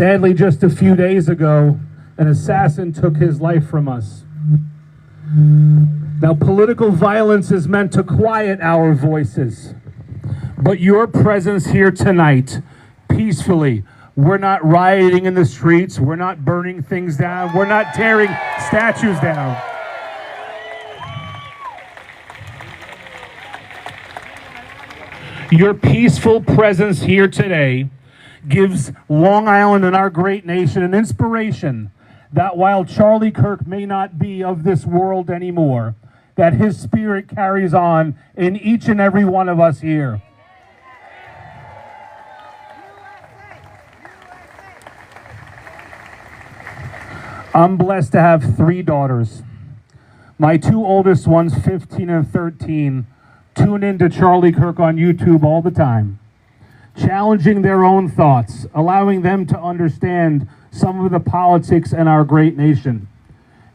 Sadly, just a few days ago, an assassin took his life from us. Now, political violence is meant to quiet our voices, but your presence here tonight, peacefully, we're not rioting in the streets, we're not burning things down, we're not tearing statues down. Your peaceful presence here today gives Long Island and our great nation an inspiration that while Charlie Kirk may not be of this world anymore, that his spirit carries on in each and every one of us here. I'm blessed to have 3 daughters. My 2 oldest ones, 15 and 13, tune into Charlie Kirk on YouTube all the time, challenging their own thoughts, allowing them to understand some of the politics in our great nation.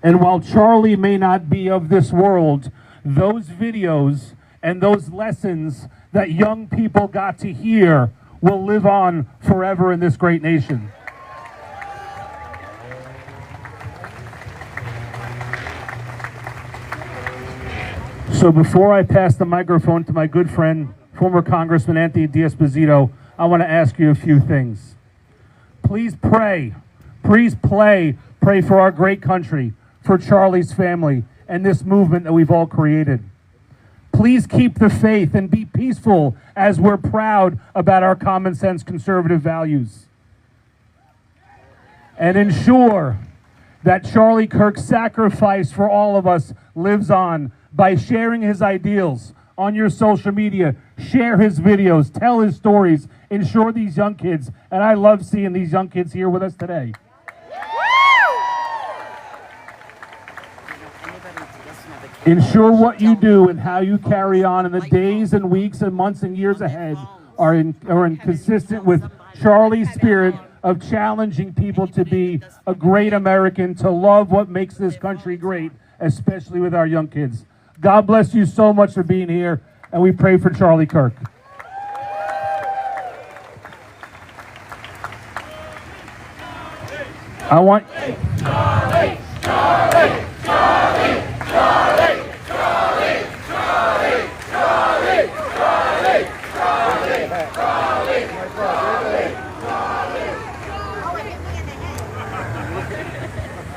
And while Charlie may not be of this world, those videos and those lessons that young people got to hear will live on forever in this great nation. So before I pass the microphone to my good friend, former Congressman Anthony D'Esposito, I want to ask you a few things. Please pray, pray for our great country, for Charlie's family, and this movement that we've all created. Please keep the faith and be peaceful as we're proud about our common sense conservative values. And ensure that Charlie Kirk's sacrifice for all of us lives on by sharing his ideals on your social media. Share his videos, tell his stories, ensure these young kids, and I love seeing these young kids here with us today. Ensure what you do and how you carry on in the days and weeks and months and years ahead are consistent with Charlie's spirit of challenging people to be a great American, to love what makes this country great, especially with our young kids. God bless you so much for being here, and we pray for Charlie Kirk. I want... Charlie, Charlie, Charlie, Charlie, Charlie, Charlie, Charlie, Charlie, Charlie, Charlie, Charlie.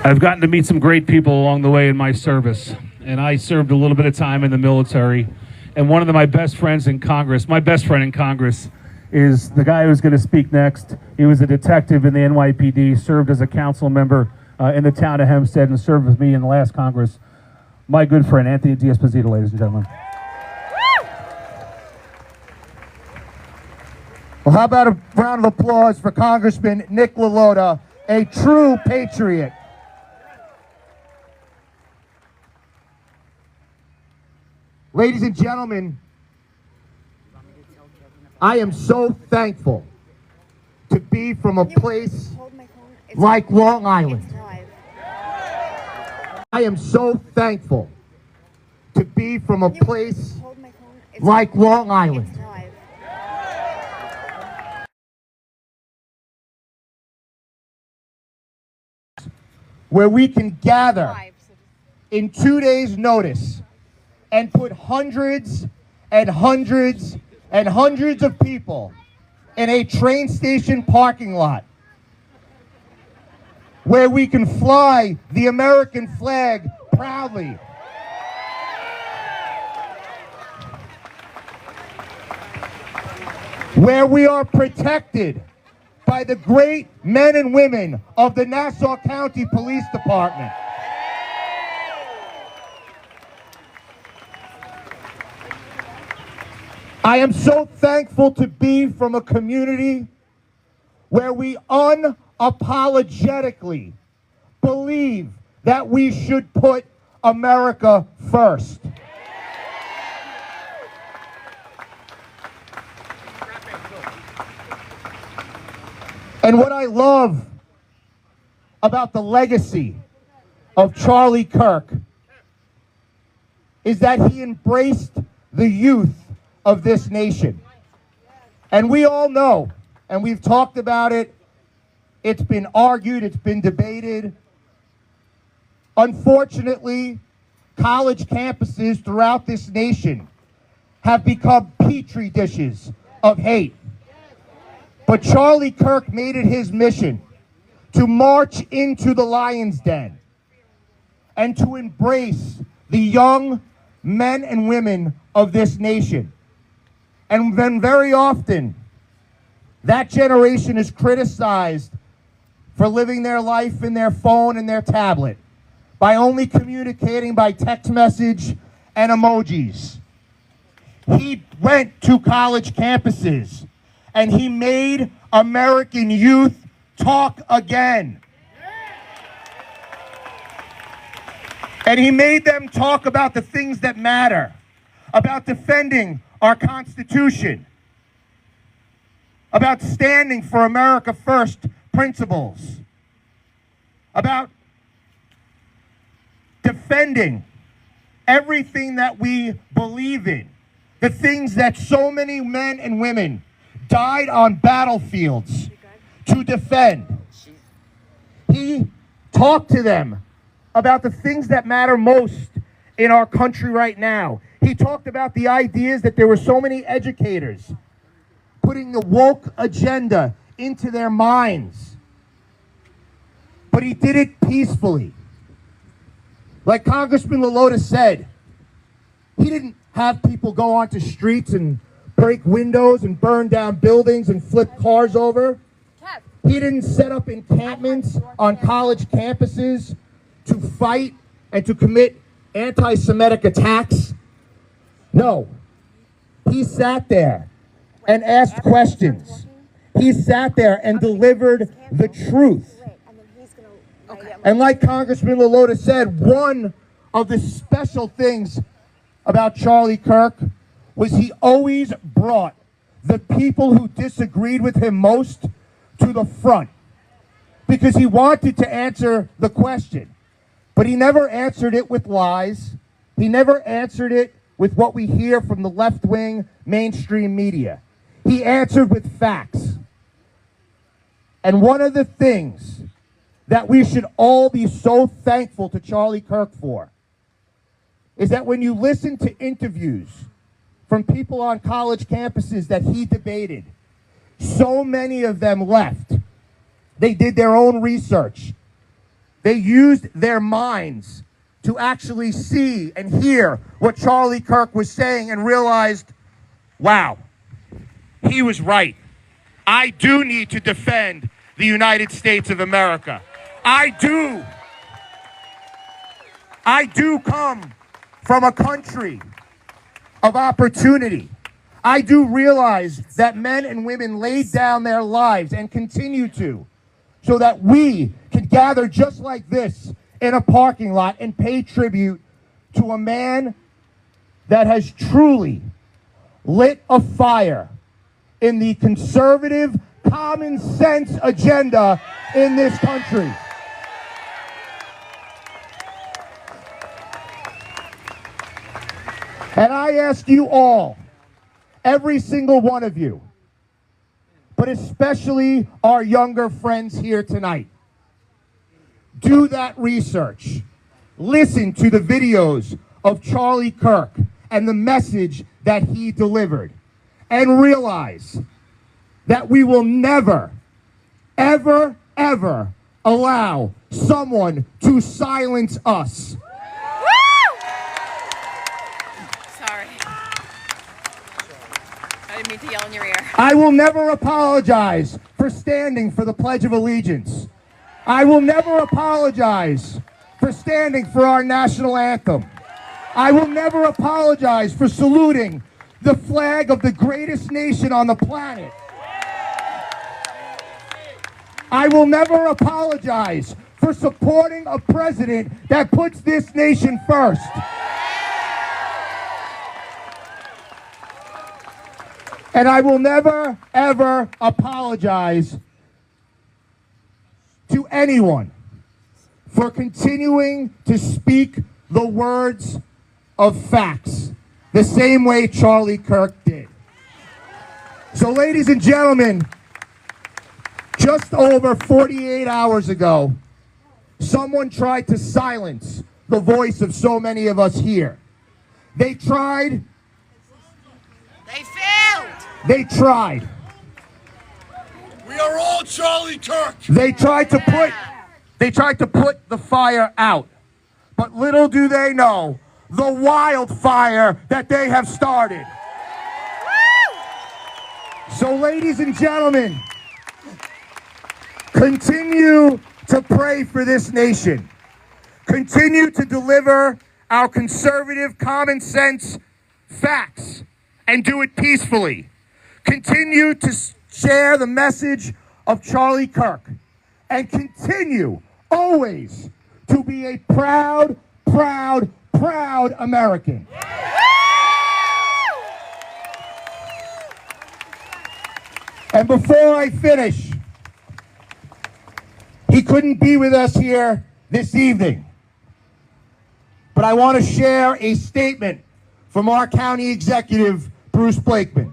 I've gotten to meet some great people along the way in my service, and I served a little bit of time in the military. And one of my best friends in Congress, my best friend in Congress, is the guy who's going to speak next. He was a detective in the NYPD, served as a council member in the town of Hempstead, and served with me in the last Congress. My good friend, Anthony D'Esposito, ladies and gentlemen. Well, how about a round of applause for Congressman Nick LaLota, a true patriot. Ladies and gentlemen, I am so thankful to be from a place like Long Island. I am so thankful to be from a place like Long Island. Where we can gather in 2 days' notice and put hundreds and hundreds and hundreds of people in a train station parking lot, where we can fly the American flag proudly. Where we are protected by the great men and women of the Nassau County Police Department. I am so thankful to be from a community where we unapologetically believe that we should put America first. And what I love about the legacy of Charlie Kirk is that he embraced the youth of this nation. And we all know, and we've talked about it It's been argued, it's been debated. Unfortunately, college campuses throughout this nation have become petri dishes of hate. But Charlie Kirk made it his mission to march into the lion's den and to embrace the young men and women of this nation. And then very often, that generation is criticized for living their life in their phone and their tablet, by only communicating by text message and emojis. He went to college campuses and he made American youth talk again. And he made them talk about the things that matter, about defending our Constitution, about standing for America First principles, about defending everything that we believe in, the things that so many men and women died on battlefields to defend. He talked to them about the things that matter most in our country right now. He talked about the ideas that there were so many educators putting the woke agenda into their minds. But he did it peacefully. Like Congressman Lilloda said, he didn't have people go onto streets and break windows and burn down buildings and flip cars over. He didn't set up encampments on college campuses to fight and to commit anti-Semitic attacks. No. He sat there and asked questions. He sat there and delivered the truth. And like Congressman Lilloda said, one of the special things about Charlie Kirk was he always brought the people who disagreed with him most to the front, because he wanted to answer the question. But he never answered it with lies. He never answered it with what we hear from the left-wing mainstream media. He answered with facts. And one of the things that we should all be so thankful to Charlie Kirk for is that when you listen to interviews from people on college campuses that he debated, so many of them left. They did their own research. They used their minds to actually see and hear what Charlie Kirk was saying and realized, wow, he was right. I do need to defend the United States of America. I do come from a country of opportunity. I do realize that men and women laid down their lives and continue to, so that we can gather just like this in a parking lot and pay tribute to a man that has truly lit a fire in the conservative, common sense agenda in this country. And I ask you all, every single one of you, but especially our younger friends here tonight, do that research. Listen to the videos of Charlie Kirk and the message that he delivered, and realize that we will never, ever, ever allow someone to silence us. Sorry. I didn't mean to yell in your ear. I will never apologize for standing for the Pledge of Allegiance. I will never apologize for standing for our national anthem. I will never apologize for saluting the flag of the greatest nation on the planet. I will never apologize for supporting a president that puts this nation first. And I will never, ever apologize to anyone for continuing to speak the words of facts the same way Charlie Kirk did. So, ladies and gentlemen, Just over 48 hours ago, someone tried to silence the voice of so many of us here. They tried. They failed. They tried. We are all Charlie Kirk. They tried to put the fire out. But little do they know the wildfire that they have started. So, ladies and gentlemen, continue to pray for this nation. Continue to deliver our conservative, common sense facts and do it peacefully. Continue to share the message of Charlie Kirk and continue always to be a proud, proud, proud American. And before I finish, he couldn't be with us here this evening, but I want to share a statement from our county executive, Bruce Blakeman.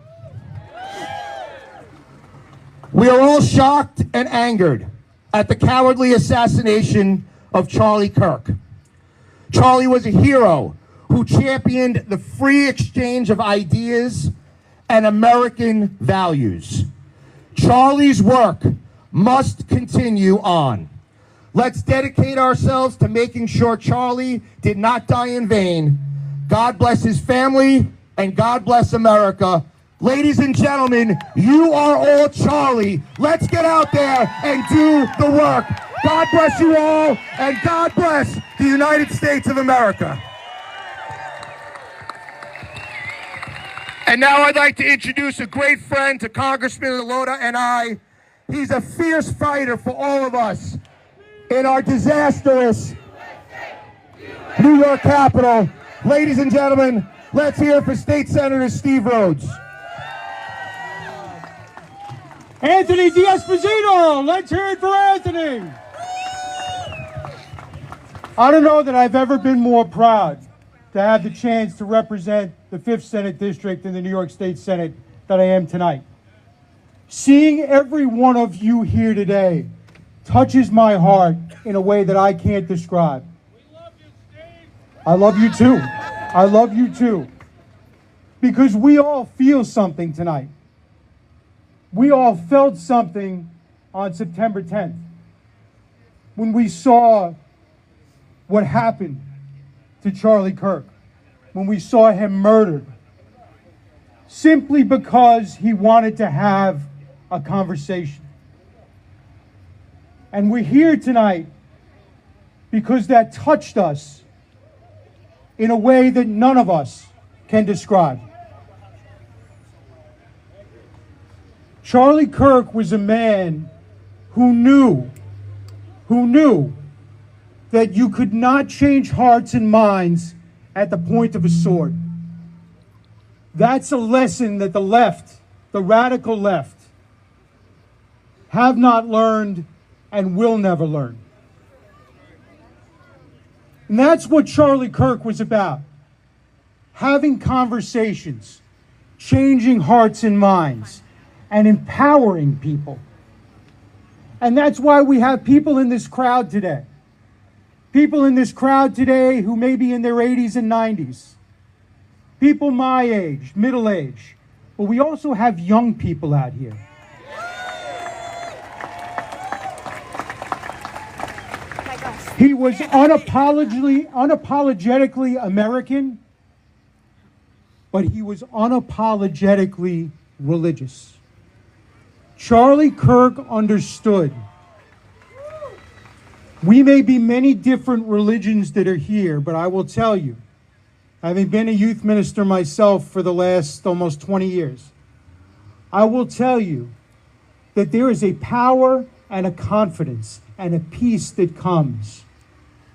We are all shocked and angered at the cowardly assassination of Charlie Kirk. Charlie was a hero who championed the free exchange of ideas and American values. Charlie's work must continue on. Let's dedicate ourselves to making sure Charlie did not die in vain. God bless his family, and God bless America. Ladies and gentlemen, you are all Charlie. Let's get out there and do the work. God bless you all, and God bless the United States of America. And now I'd like to introduce a great friend to Congressman Lota and I. He's a fierce fighter for all of us in our disastrous New York Capitol. Ladies and gentlemen, let's hear it for State Senator Steve Rhodes. Anthony D'Esposito, let's hear it for Anthony. I don't know that I've ever been more proud to have the chance to represent the 5th Senate District in the New York State Senate than I am tonight. Seeing every one of you here today touches my heart in a way that I can't describe. We love you, Steve. I love you too. I love you too. Because we all feel something tonight. We all felt something on September 10th when we saw what happened to Charlie Kirk, when we saw him murdered, simply because he wanted to have a conversation. And we're here tonight because that touched us in a way that none of us can describe. Charlie Kirk was a man who knew that you could not change hearts and minds at the point of a sword. That's a lesson that the left, the radical left, have not learned and will never learn. And that's what Charlie Kirk was about. Having conversations, changing hearts and minds, and empowering people. And that's why we have people in this crowd today. People in this crowd today who may be in their 80s and 90s. People my age, middle age. But we also have young people out here. He was unapologetically American, but he was unapologetically religious. Charlie Kirk understood. We may be many different religions that are here, but I will tell you, having been a youth minister myself for the last almost 20 years, I will tell you that there is a power and a confidence and a peace that comes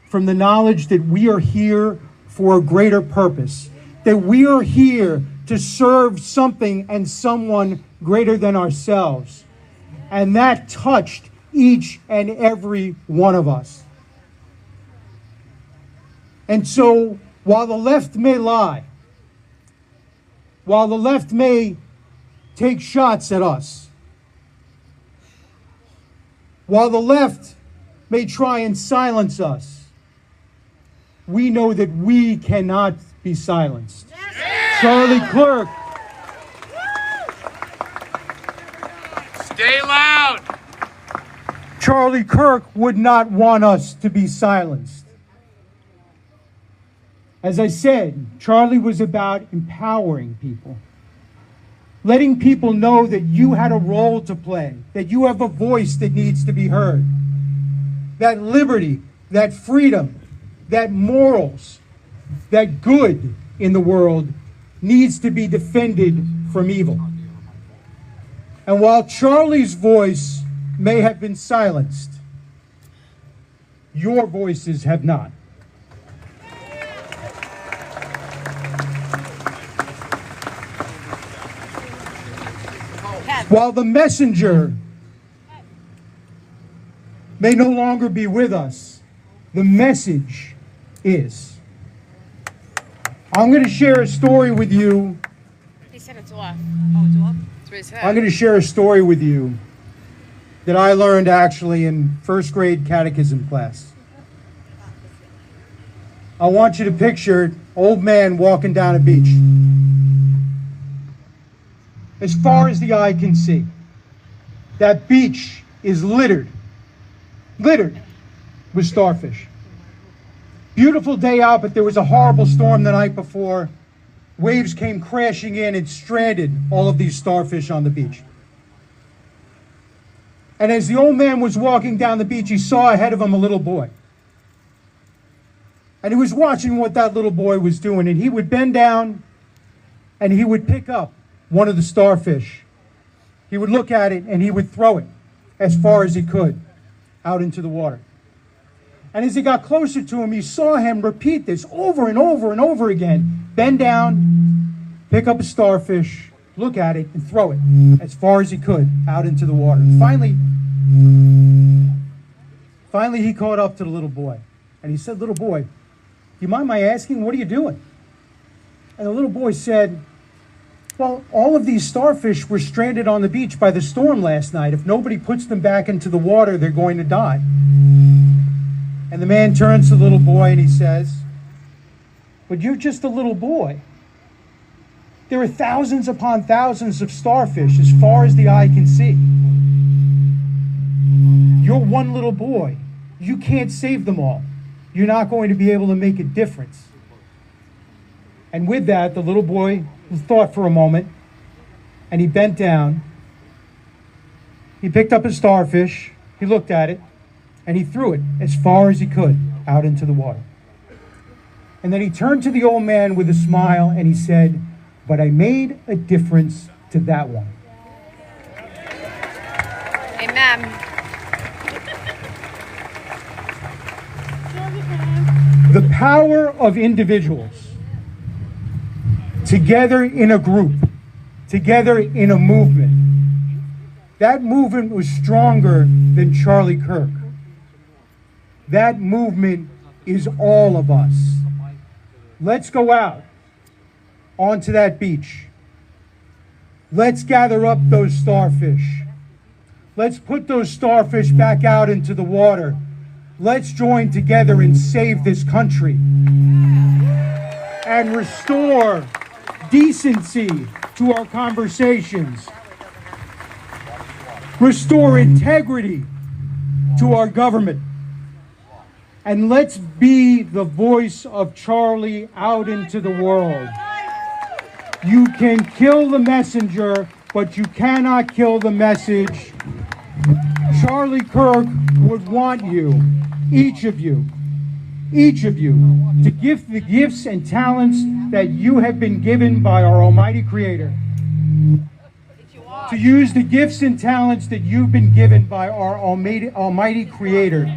from the knowledge that we are here for a greater purpose, that we are here to serve something and someone greater than ourselves. And that touched each and every one of us. And so, while the left may lie, while the left may take shots at us, While the left may try and silence us, we know that we cannot be silenced. Charlie Kirk. Stay loud. Charlie Kirk would not want us to be silenced. As I said, Charlie was about empowering people, letting people know that you had a role to play, that you have a voice that needs to be heard, that liberty, that freedom, that morals, that good in the world needs to be defended from evil. And while Charlie's voice may have been silenced, your voices have not. While the messenger may no longer be with us, the message is. I'm going to share a story with you. He said it's off. Oh, it's off? It's what he said. I'm going to share a story with you that I learned actually in first grade catechism class. I want you to picture an old man walking down a beach. As far as the eye can see, that beach is littered with starfish. Beautiful day out, but there was a horrible storm the night before. Waves came crashing in and stranded all of these starfish on the beach. And as the old man was walking down the beach, he saw ahead of him a little boy. And he was watching what that little boy was doing, and he would bend down and he would pick up one of the starfish. He would look at it and he would throw it as far as he could out into the water. And as he got closer to him, he saw him repeat this over and over and over again. Bend down, pick up a starfish, look at it, and throw it as far as he could out into the water. Finally, he caught up to the little boy. And he said, "Little boy, do you mind my asking, what are you doing?" And the little boy said, "Well, all of these starfish were stranded on the beach by the storm last night. If nobody puts them back into the water, they're going to die." And the man turns to the little boy and he says, "But you're just a little boy. There are thousands upon thousands of starfish as far as the eye can see. You're one little boy. You can't save them all. You're not going to be able to make a difference." And with that, the little boy thought for a moment, and he bent down. He picked up a starfish, he looked at it, and he threw it as far as he could out into the water. And then he turned to the old man with a smile and he said, "But I made a difference to that one." Amen. The power of individuals together in a group, together in a movement. That movement was stronger than Charlie Kirk. That movement is all of us. Let's go out onto that beach. Let's gather up those starfish. Let's put those starfish back out into the water. Let's join together and save this country and restore decency to our conversations. Restore integrity to our government. And let's be the voice of Charlie out into the world. You can kill the messenger, but you cannot kill the message. Charlie Kirk would want you, each of you, to give the gifts and talents that you have been given by our Almighty Creator. To use the gifts and talents that you've been given by our Almighty Creator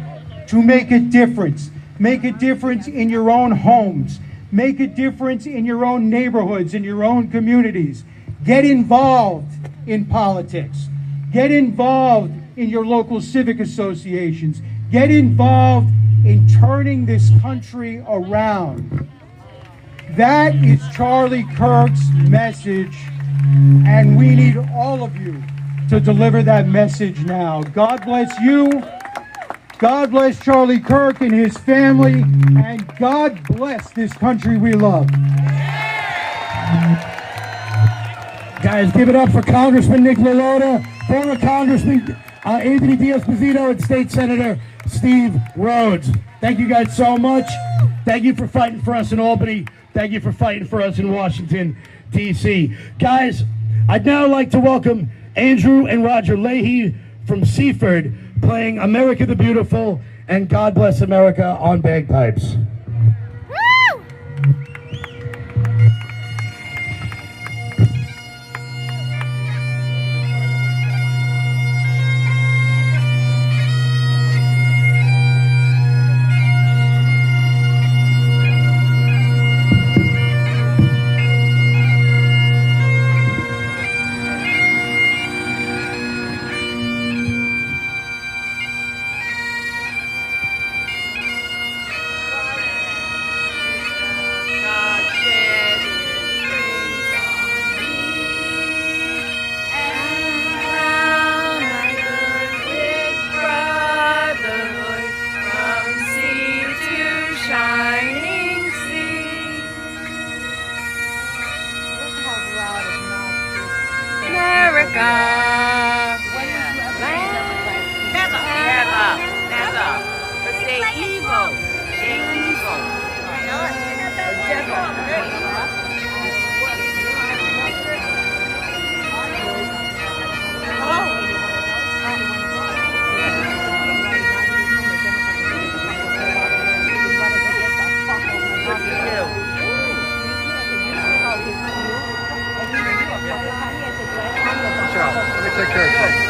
to make a difference. Make a difference in your own homes. Make a difference in your own neighborhoods, in your own communities. Get involved in politics. Get involved in your local civic associations. Get involved in turning this country around. That is Charlie Kirk's message, and we need all of you to deliver that message now. God bless you. God bless Charlie Kirk and his family. And God bless this country we love. Guys, give it up for Congressman Nick LaLota, former Congressman Anthony D'Esposito, and State Senator Steve Rhodes. Thank you guys so much. Thank you for fighting for us in Albany. Thank you for fighting for us in Washington, D.C. Guys, I'd now like to welcome Andrew and Roger Leahy from Seaford, playing America the Beautiful and God Bless America on bagpipes. Take care of it.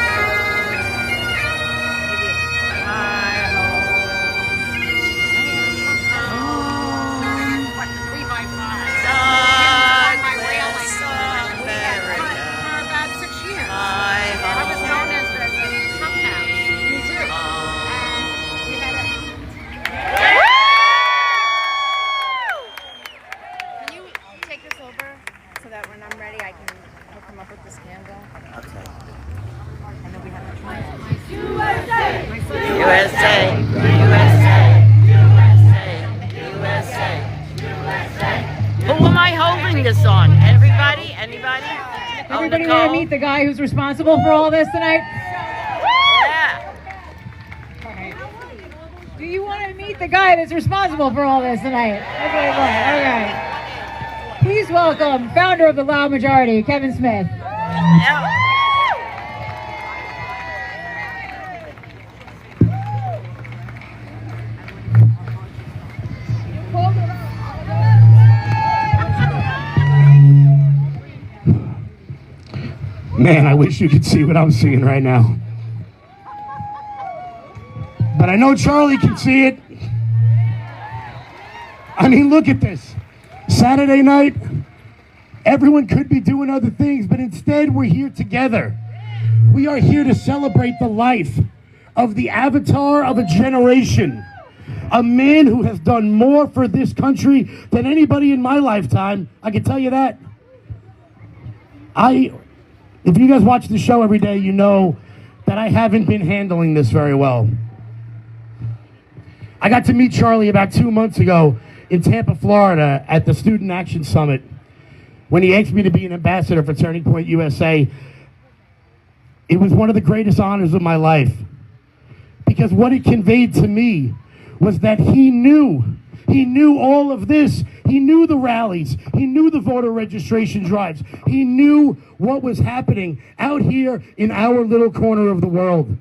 Everybody want to meet the guy who's responsible for all this tonight? Yeah. Okay. Do you want to meet the guy that's responsible for all this tonight? Okay. Please welcome founder of the Loud Majority, Kevin Smith. Yeah. Man, I wish you could see what I'm seeing right now. But I know Charlie can see it. I mean, look at this. Saturday night, everyone could be doing other things, but instead we're here together. We are here to celebrate the life of the avatar of a generation. A man who has done more for this country than anybody in my lifetime. I can tell you that. If you guys watch the show every day, you know that I haven't been handling this very well. I got to meet Charlie about 2 months ago in Tampa, Florida at the Student Action Summit when he asked me to be an ambassador for Turning Point USA. It was one of the greatest honors of my life because what it conveyed to me was that he knew all of this. He knew the rallies. He knew the voter registration drives. He knew what was happening out here in our little corner of the world.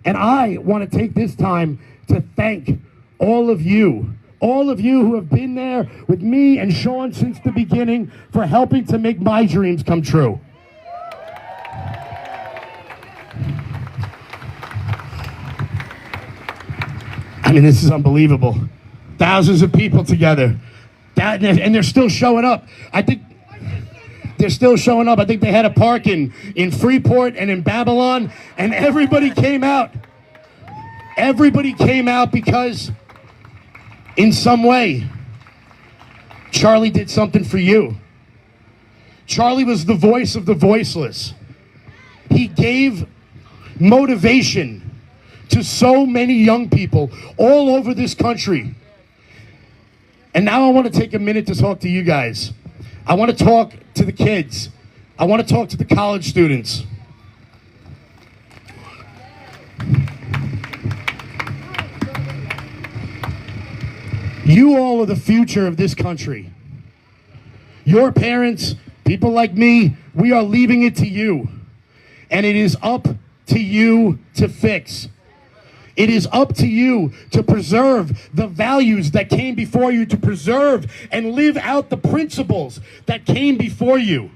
And I want to take this time to thank all of you who have been there with me and Sean since the beginning for helping to make my dreams come true. I mean, this is unbelievable. Thousands of people together. And they're still showing up. I think they're still showing up. I think they had a park in Freeport and in Babylon, and everybody came out. Everybody came out because in some way, Charlie did something for you. Charlie was the voice of the voiceless. He gave motivation to so many young people all over this country. And now I want to take a minute to talk to you guys. I want to talk to the kids. I want to talk to the college students. You all are the future of this country. Your parents, people like me, we are leaving it to you. And it is up to you to fix. It is up to you to preserve the values that came before you, to preserve and live out the principles that came before you.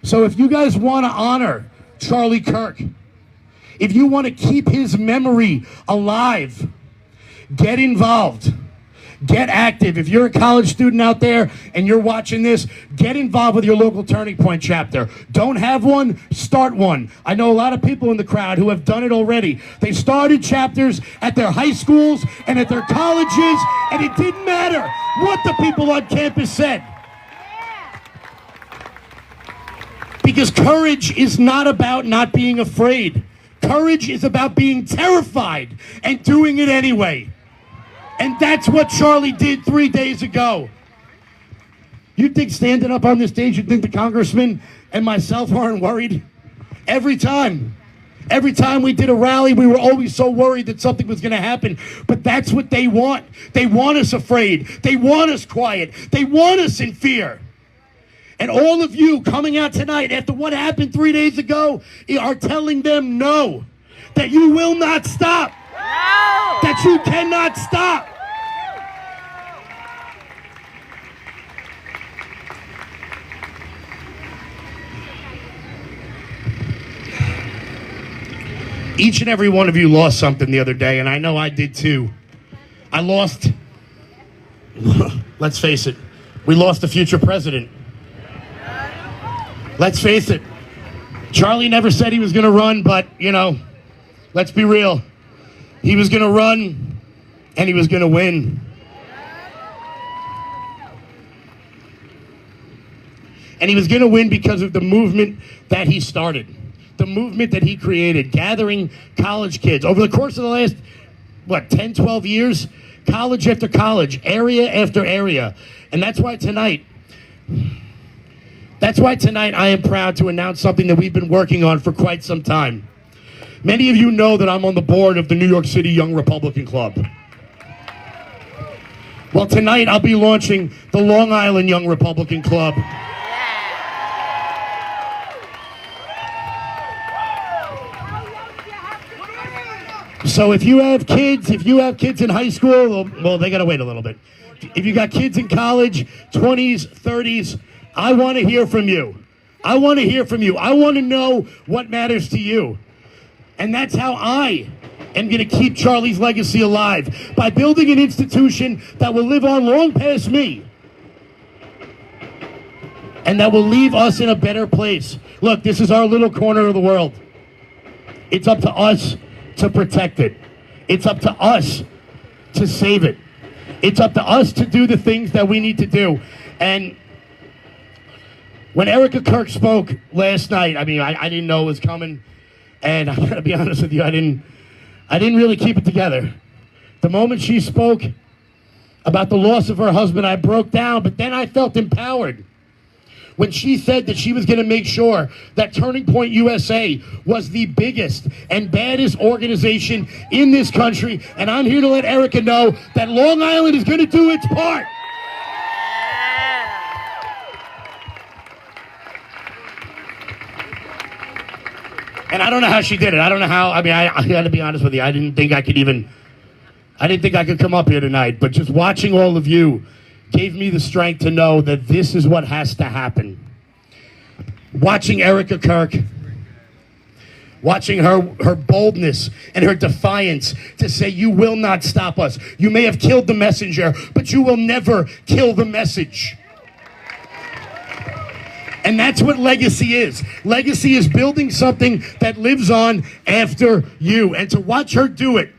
So if you guys want to honor Charlie Kirk, if you want to keep his memory alive, get involved. Get active. If you're a college student out there and you're watching this, get involved with your local Turning Point chapter. Don't have one? Start one. I know a lot of people in the crowd who have done it already. They started chapters at their high schools and at their colleges, and it didn't matter what the people on campus said. Because courage is not about not being afraid. Courage is about being terrified and doing it anyway. And that's what Charlie did 3 days ago. You think standing up on this stage, you think the congressman and myself aren't worried? Every time we did a rally, we were always so worried that something was going to happen. But that's what they want. They want us afraid. They want us quiet. They want us in fear. And all of you coming out tonight after what happened 3 days ago are telling them no, that you will not stop. That you cannot stop. Each and every one of you lost something the other day, and I know I did too. I lost, let's face it, we lost the future president. Let's face it, Charlie never said he was going to run, but, you know, let's be real. He was going to run, and he was going to win. And he was going to win because of the movement that he started, the movement that he created, gathering college kids. Over the course of the last, 10, 12 years, college after college, area after area. And that's why tonight I am proud to announce something that we've been working on for quite some time. Many of you know that I'm on the board of the New York City Young Republican Club. Well, tonight I'll be launching the Long Island Young Republican Club. So if you have kids in high school, well, they gotta wait a little bit. If you got kids in college, 20s, 30s, I want to hear from you. I want to hear from you. I want to know what matters to you. And that's how I am going to keep Charlie's legacy alive, by building an institution that will live on long past me and that will leave us in a better place. Look, this is our little corner of the world. It's up to us to protect it. It's up to us to save it. It's up to us to do the things that we need to do. And when Erica Kirk spoke last night, I mean, I didn't know it was coming. And I'm gonna be honest with you, I didn't really keep it together. The moment she spoke about the loss of her husband, I broke down, but then I felt empowered when she said that she was gonna make sure that Turning Point USA was the biggest and baddest organization in this country. And I'm here to let Erica know that Long Island is gonna do its part. And I don't know how she did it. I don't know how. I mean, I got to be honest with you. I didn't think I could come up here tonight. But just watching all of you gave me the strength to know that this is what has to happen. Watching Erica Kirk, watching her boldness and her defiance to say, you will not stop us. You may have killed the messenger, but you will never kill the message. And that's what legacy is. Legacy is building something that lives on after you. And to watch her do it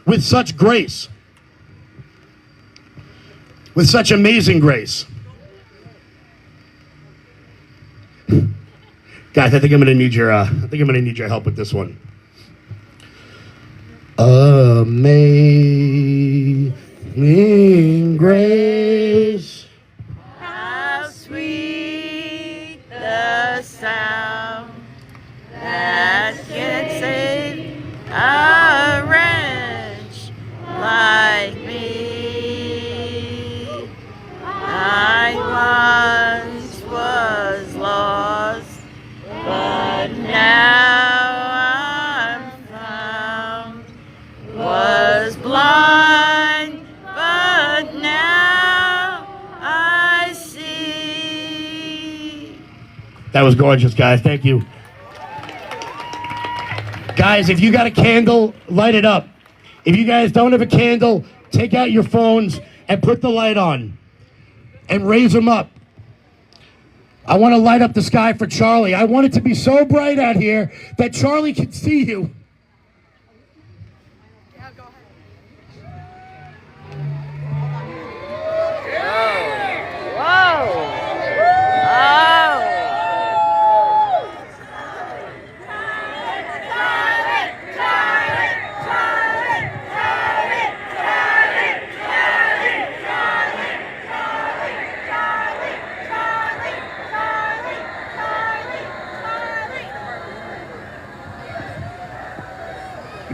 with such grace, with such amazing grace. Guys, I think I'm gonna need your help with this one. Amazing grace. How sweet the sound that can save a wretch like me. I once was lost, but now I'm found. Was blind, but now I see. That was gorgeous, guys. Thank you. Guys, if you got a candle, light it up. If you guys don't have a candle, take out your phones and put the light on and raise them up. I want to light up the sky for Charlie. I want it to be so bright out here that Charlie can see you.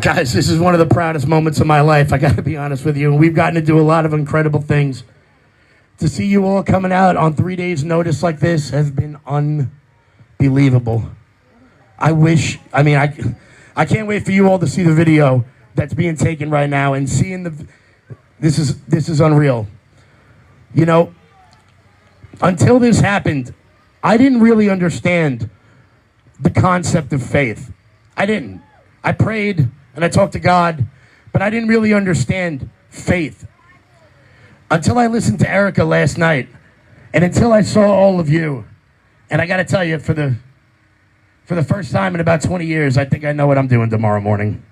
Guys, this is one of the proudest moments of my life, I gotta be honest with you. And we've gotten to do a lot of incredible things. To see you all coming out on 3 days' notice like this has been unbelievable. I can't wait for you all to see the video that's being taken right now and seeing this is unreal. You know, until this happened, I didn't really understand the concept of faith. I didn't. I prayed and I talked to God, but I didn't really understand faith until I listened to Erica last night and until I saw all of you. And I got to tell you, for the first time in about 20 years, I think I know what I'm doing tomorrow morning.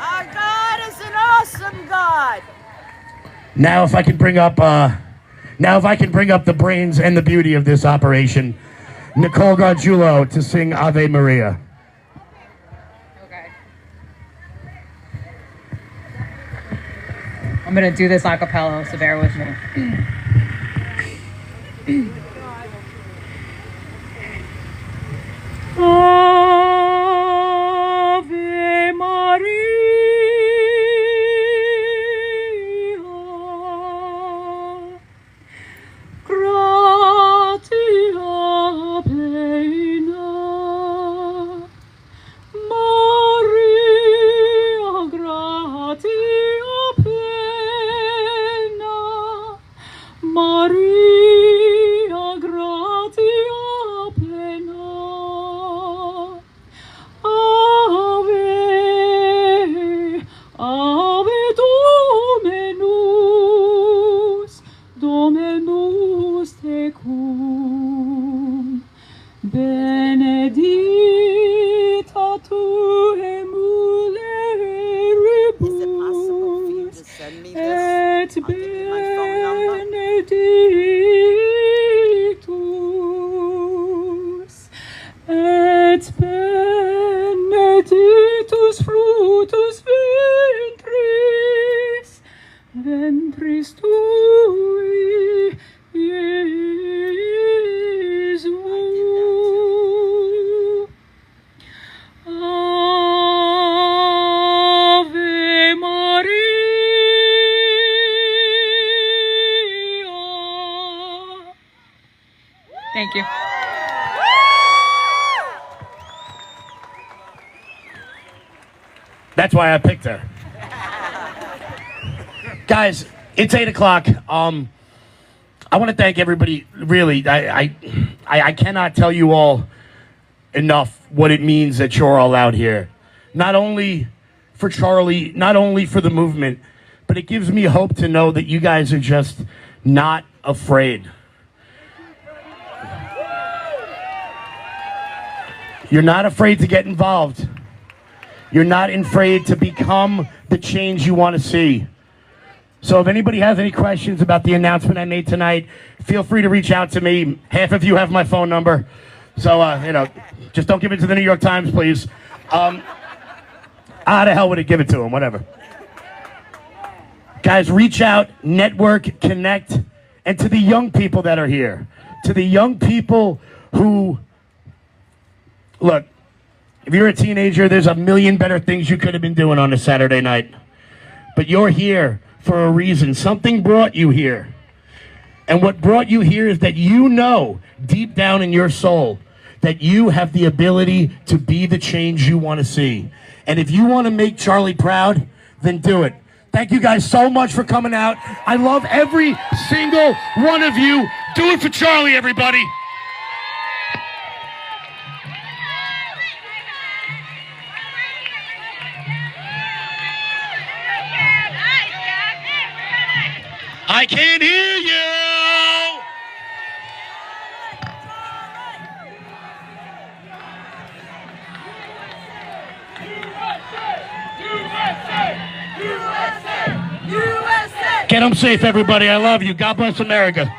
Our God is an awesome God. Now if I can bring up the brains and the beauty of this operation, Nicole Gargiulo to sing Ave Maria. Okay. I'm gonna do this a cappella, so bear with me. Ave Maria, gratia plena, Maria, gratia plena, Maria, gratia plena, Ave, Ave Dominus, Dominus tecum, benedicta tu in Is it possible for you to mulieribus, send me et this? I'll give you my phone number. benedictus, et benedictus fructus ventris, ventris tui, Iesu. Ave Maria. Thank you. That's why I picked her. Guys, it's 8 o'clock. I want to thank everybody. Really, I cannot tell you all enough what it means that you're all out here. Not only for Charlie, not only for the movement, but it gives me hope to know that you guys are just not afraid. You're not afraid to get involved. You're not afraid to become the change you want to see. So if anybody has any questions about the announcement I made tonight, feel free to reach out to me. Half of you have my phone number. So, just don't give it to the New York Times, please. How the hell would it give it to them? Whatever. Guys, reach out, network, connect, and to the young people that are here, to the young people who, look, if you're a teenager, there's a million better things you could have been doing on a Saturday night. But you're here for a reason. Something brought you here. And what brought you here is that you know deep down in your soul that you have the ability to be the change you want to see. And if you want to make Charlie proud, then do it. Thank you guys so much for coming out. I love every single one of you. Do it for Charlie, everybody. I can't hear you. Get home safe, everybody. I love you. God bless America.